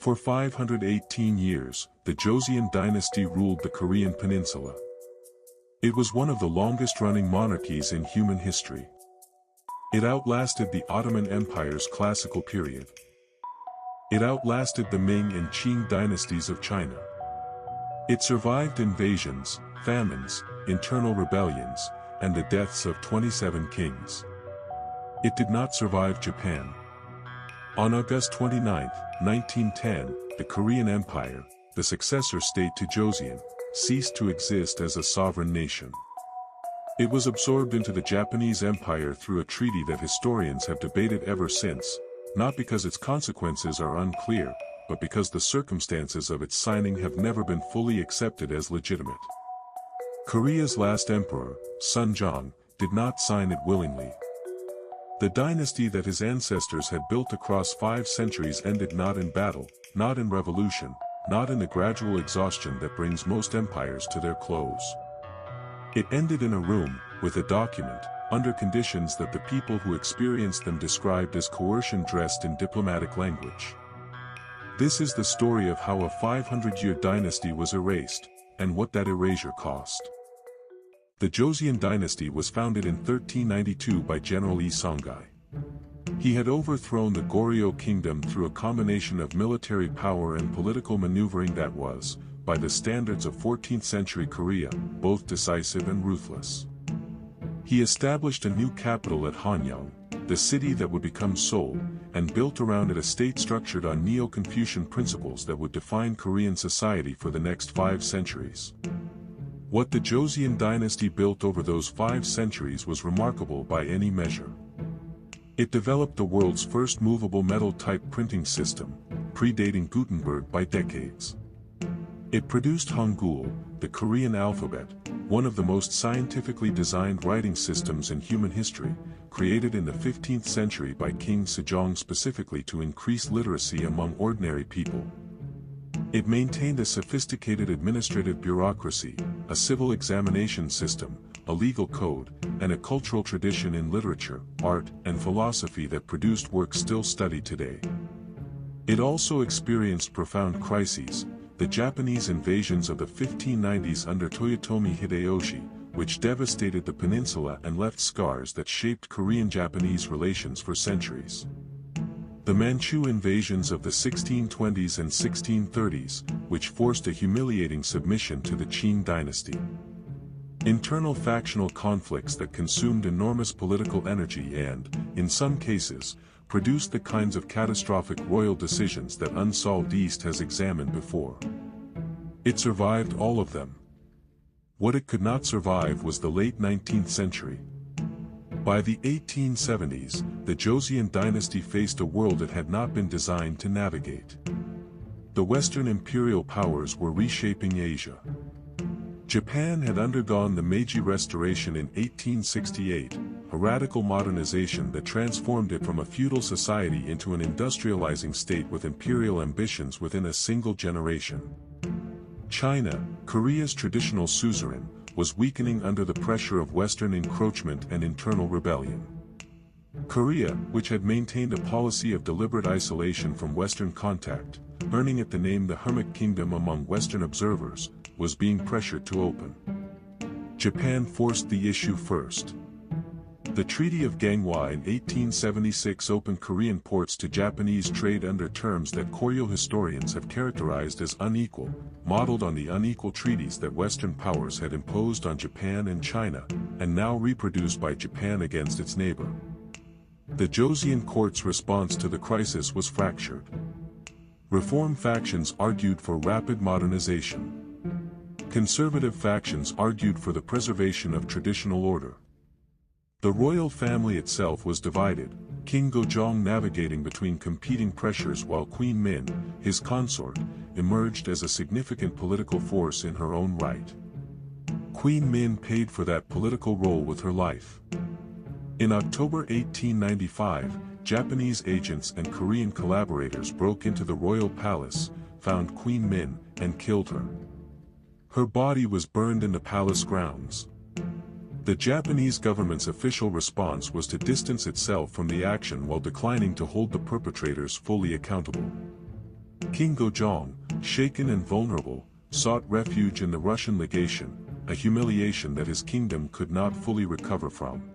For 518 years, the Joseon dynasty ruled the Korean peninsula. It was one of the longest-running monarchies in human history. It outlasted the Ottoman Empire's classical period. It outlasted the Ming and Qing dynasties of China. It survived invasions, famines, internal rebellions, and the deaths of 27 kings. It did not survive Japan. On August 29, 1910, the Korean Empire, the successor state to Joseon, ceased to exist as a sovereign nation. It was absorbed into the Japanese Empire through a treaty that historians have debated ever since, not because its consequences are unclear, but because the circumstances of its signing have never been fully accepted as legitimate. Korea's last emperor, Sunjong, did not sign it willingly. The dynasty that his ancestors had built across 5 centuries ended not in battle, not in revolution, not in the gradual exhaustion that brings most empires to their close. It ended in a room, with a document, under conditions that the people who experienced them described as coercion dressed in diplomatic language. This is the story of how a 500-year dynasty was erased, and what that erasure cost. The Joseon dynasty was founded in 1392 by General Yi Songhai. He had overthrown the Goryeo kingdom through a combination of military power and political maneuvering that was, by the standards of 14th century Korea, both decisive and ruthless. He established a new capital at Hanyang, the city that would become Seoul, and built around it a state structured on Neo-Confucian principles that would define Korean society for the next 5 centuries. What the Joseon dynasty built over those 5 centuries was remarkable by any measure. It developed the world's first movable metal type printing system, predating Gutenberg by decades. It produced Hangul, the Korean alphabet, one of the most scientifically designed writing systems in human history, created in the 15th century by King Sejong specifically to increase literacy among ordinary people. It maintained a sophisticated administrative bureaucracy, a civil examination system, a legal code, and a cultural tradition in literature, art, and philosophy that produced works still studied today. It also experienced profound crises, the Japanese invasions of the 1590s under Toyotomi Hideyoshi, which devastated the peninsula and left scars that shaped Korean-Japanese relations for centuries. The Manchu invasions of the 1620s and 1630s, which forced a humiliating submission to the Qing dynasty. Internal factional conflicts that consumed enormous political energy and, in some cases, produced the kinds of catastrophic royal decisions that Unsolved East has examined before. It survived all of them. What it could not survive was the late 19th century. By the 1870s, the Joseon dynasty faced a world it had not been designed to navigate. The Western imperial powers were reshaping Asia. Japan had undergone the Meiji Restoration in 1868, a radical modernization that transformed it from a feudal society into an industrializing state with imperial ambitions within a single generation. China, Korea's traditional suzerain, was weakening under the pressure of Western encroachment and internal rebellion. Korea, which had maintained a policy of deliberate isolation from Western contact, earning it the name the Hermit Kingdom among Western observers, was being pressured to open. Japan forced the issue first. The Treaty of Ganghwa in 1876 opened Korean ports to Japanese trade under terms that Koryo historians have characterized as unequal, modeled on the unequal treaties that Western powers had imposed on Japan and China, and now reproduced by Japan against its neighbor. The Joseon court's response to the crisis was fractured. Reform factions argued for rapid modernization. Conservative factions argued for the preservation of traditional order. The royal family itself was divided, King Gojong navigating between competing pressures while Queen Min, his consort, emerged as a significant political force in her own right. Queen Min paid for that political role with her life. In October 1895, Japanese agents and Korean collaborators broke into the royal palace, found Queen Min, and killed her. Her body was burned in the palace grounds. The Japanese government's official response was to distance itself from the action while declining to hold the perpetrators fully accountable. King Gojong, shaken and vulnerable, sought refuge in the Russian legation, a humiliation that his kingdom could not fully recover from.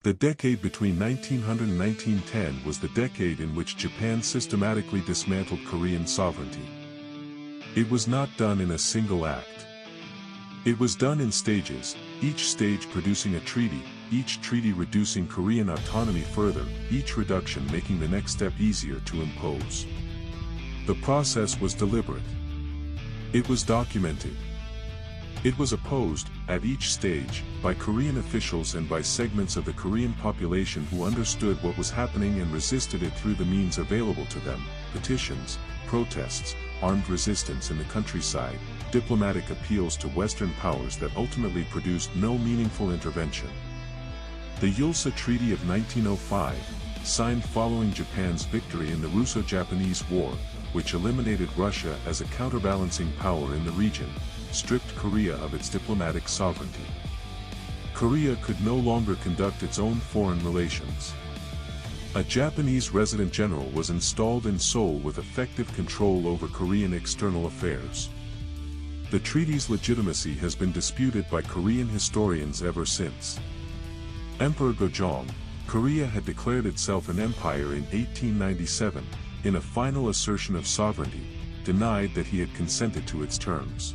The decade between 1900 and 1910 was the decade in which Japan systematically dismantled Korean sovereignty. It was not done in a single act. It was done in stages, each stage producing a treaty, each treaty reducing Korean autonomy further, each reduction making the next step easier to impose. The process was deliberate. It was documented. It was opposed, at each stage, by Korean officials and by segments of the Korean population who understood what was happening and resisted it through the means available to them: petitions, protests, armed resistance in the countryside, diplomatic appeals to Western powers that ultimately produced no meaningful intervention. The Yulsa Treaty of 1905, signed following Japan's victory in the Russo-Japanese War, which eliminated Russia as a counterbalancing power in the region, stripped Korea of its diplomatic sovereignty. Korea could no longer conduct its own foreign relations. A Japanese resident general was installed in Seoul with effective control over Korean external affairs. The treaty's legitimacy has been disputed by Korean historians ever since. Emperor Gojong, Korea had declared itself an empire in 1897, in a final assertion of sovereignty, denied that he had consented to its terms.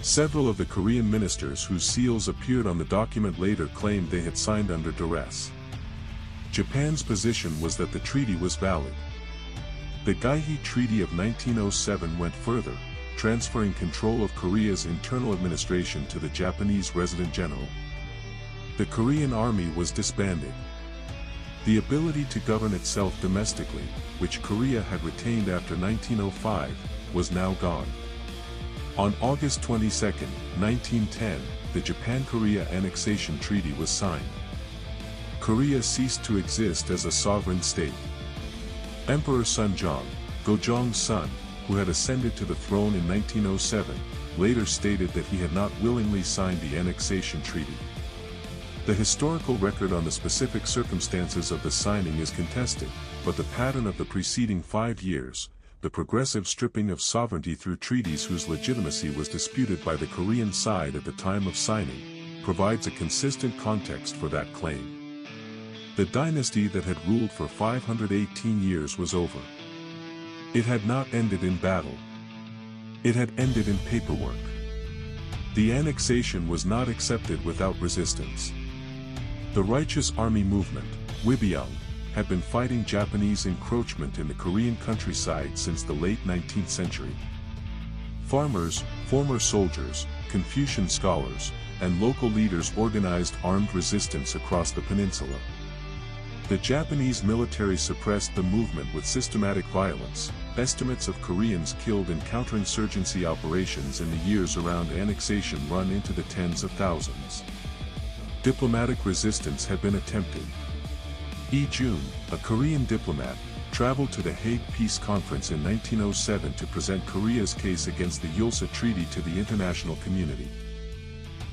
Several of the Korean ministers whose seals appeared on the document later claimed they had signed under duress. Japan's position was that the treaty was valid. The Gaihe Treaty of 1907 went further, transferring control of Korea's internal administration to the Japanese resident general. The Korean army was disbanded. The ability to govern itself domestically, which Korea had retained after 1905, was now gone. On August 22, 1910, the Japan-Korea Annexation Treaty was signed. Korea ceased to exist as a sovereign state. Emperor Sunjong, Gojong's son, who had ascended to the throne in 1907, later stated that he had not willingly signed the Annexation Treaty. The historical record on the specific circumstances of the signing is contested, but the pattern of the preceding 5 years, the progressive stripping of sovereignty through treaties whose legitimacy was disputed by the Korean side at the time of signing, provides a consistent context for that claim. The dynasty that had ruled for 518 years was over. It had not ended in battle. It had ended in paperwork. The annexation was not accepted without resistance. The Righteous Army Movement, Wibyung, had been fighting Japanese encroachment in the Korean countryside since the late 19th century. Farmers, former soldiers, Confucian scholars, and local leaders organized armed resistance across the peninsula. The Japanese military suppressed the movement with systematic violence. Estimates of Koreans killed in counterinsurgency operations in the years around annexation run into the tens of thousands. Diplomatic resistance had been attempted. Lee Jun, a Korean diplomat, traveled to the Hague Peace Conference in 1907 to present Korea's case against the Yulsa Treaty to the international community.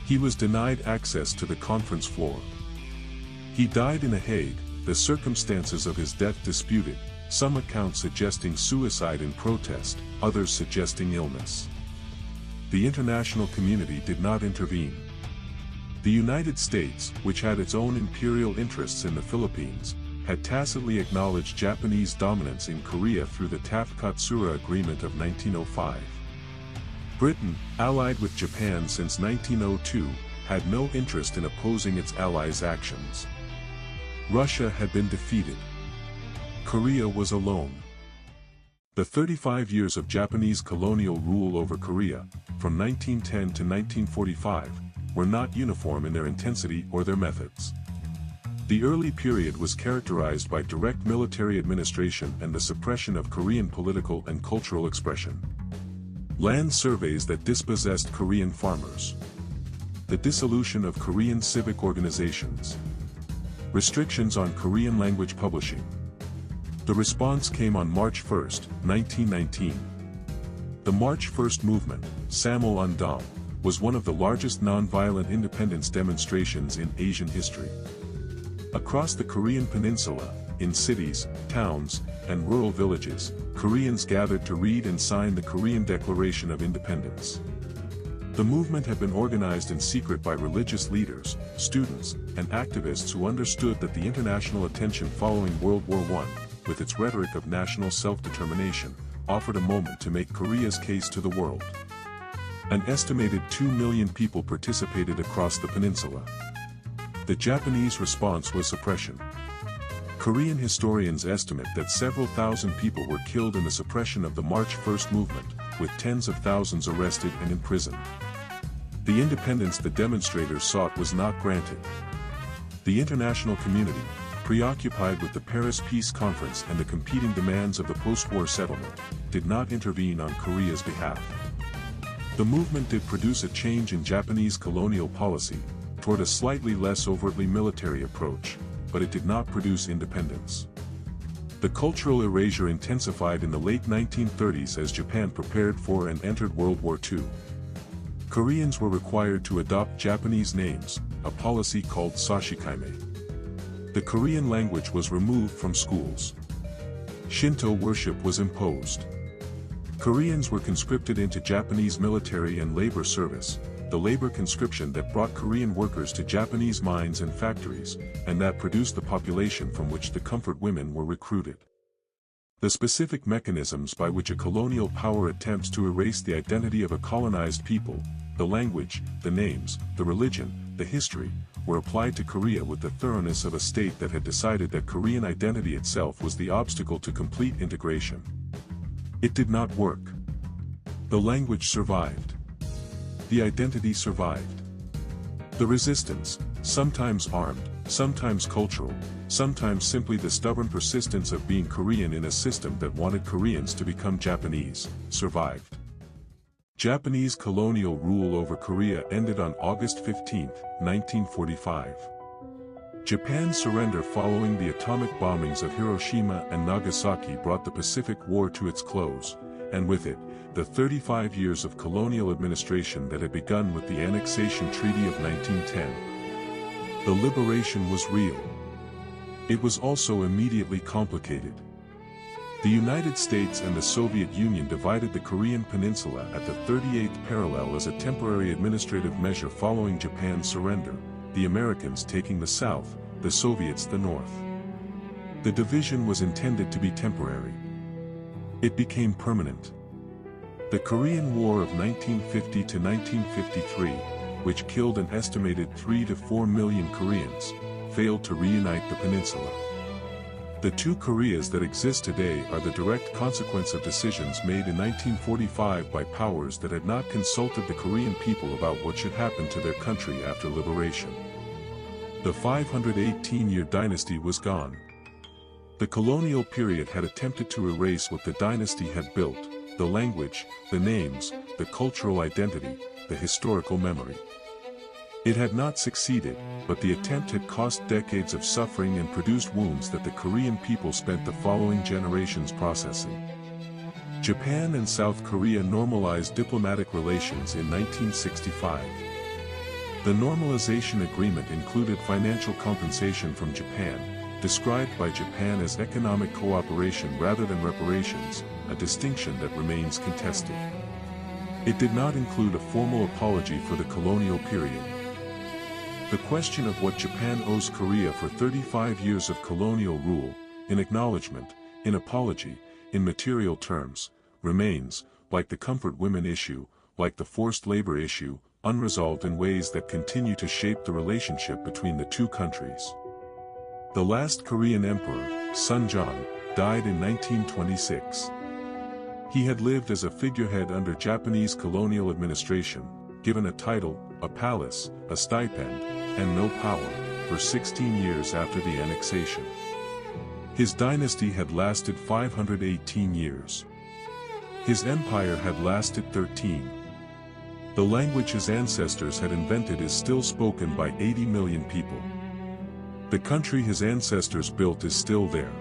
He was denied access to the conference floor. He died in The Hague, the circumstances of his death disputed, some accounts suggesting suicide in protest, others suggesting illness. The international community did not intervene. The United States, which had its own imperial interests in the Philippines, had tacitly acknowledged Japanese dominance in Korea through the Taft-Katsura Agreement of 1905. Britain, allied with Japan since 1902, had no interest in opposing its allies' actions. Russia had been defeated. Korea was alone. The 35 years of Japanese colonial rule over Korea, from 1910 to 1945, were not uniform in their intensity or their methods. The early period was characterized by direct military administration and the suppression of Korean political and cultural expression. Land surveys that dispossessed Korean farmers. The dissolution of Korean civic organizations. Restrictions on Korean language publishing. The response came on March 1, 1919. The March 1 movement, Samul Undang, was one of the largest non-violent independence demonstrations in Asian history. Across the Korean peninsula, In cities, towns, and rural villages, Koreans gathered to read and sign the Korean Declaration of Independence. The movement had been organized in secret by religious leaders, students, and activists who understood that the international attention following World War I, with its rhetoric of national self-determination, offered a moment to make Korea's case to the world. An estimated 2 million people participated across the peninsula. The Japanese response was suppression. Korean historians estimate that several thousand people were killed in the suppression of the March 1st movement, with tens of thousands arrested and imprisoned. The independence the demonstrators sought was not granted. The international community, preoccupied with the Paris Peace Conference and the competing demands of the post-war settlement, did not intervene on Korea's behalf. The movement did produce a change in Japanese colonial policy, toward a slightly less overtly military approach, but it did not produce independence. The cultural erasure intensified in the late 1930s as Japan prepared for and entered World War II. Koreans were required to adopt Japanese names, a policy called sashikaime. The Korean language was removed from schools. Shinto worship was imposed. Koreans were conscripted into Japanese military and labor service, the labor conscription that brought Korean workers to Japanese mines and factories, and that produced the population from which the comfort women were recruited. The specific mechanisms by which a colonial power attempts to erase the identity of a colonized people, the language, the names, the religion, the history, were applied to Korea with the thoroughness of a state that had decided that Korean identity itself was the obstacle to complete integration. It did not work. The language survived. The identity survived. The resistance, sometimes armed, sometimes cultural, sometimes simply the stubborn persistence of being Korean in a system that wanted Koreans to become Japanese, survived. Japanese colonial rule over Korea ended on August 15, 1945. Japan's surrender following the atomic bombings of Hiroshima and Nagasaki brought the Pacific War to its close, and with it, the 35 years of colonial administration that had begun with the Annexation Treaty of 1910. The liberation was real. It was also immediately complicated. The United States and the Soviet Union divided the Korean peninsula at the 38th parallel as a temporary administrative measure following Japan's surrender, the Americans taking the south, the Soviets the north. The division was intended to be temporary. It became permanent. The Korean War of 1950 to 1953, which killed an estimated 3 to 4 million Koreans, failed to reunite the peninsula. The two Koreas that exist today are the direct consequence of decisions made in 1945 by powers that had not consulted the Korean people about what should happen to their country after liberation. The 518-year dynasty was gone. The colonial period had attempted to erase what the dynasty had built, the language, the names, the cultural identity, the historical memory. It had not succeeded, but the attempt had cost decades of suffering and produced wounds that the Korean people spent the following generations processing. Japan and South Korea normalized diplomatic relations in 1965. The normalization agreement included financial compensation from Japan, described by Japan as economic cooperation rather than reparations, a distinction that remains contested. It did not include a formal apology for the colonial period. The question of what Japan owes Korea for 35 years of colonial rule, in acknowledgement, in apology, in material terms, remains, like the comfort women issue, like the forced labor issue, unresolved in ways that continue to shape the relationship between the two countries. The last Korean emperor, Sunjong, died in 1926. He had lived as a figurehead under Japanese colonial administration, given a title, a palace, a stipend, and no power, for 16 years after the annexation. His dynasty had lasted 518 years. His empire had lasted 13. The language his ancestors had invented is still spoken by 80 million people. The country his ancestors built is still there.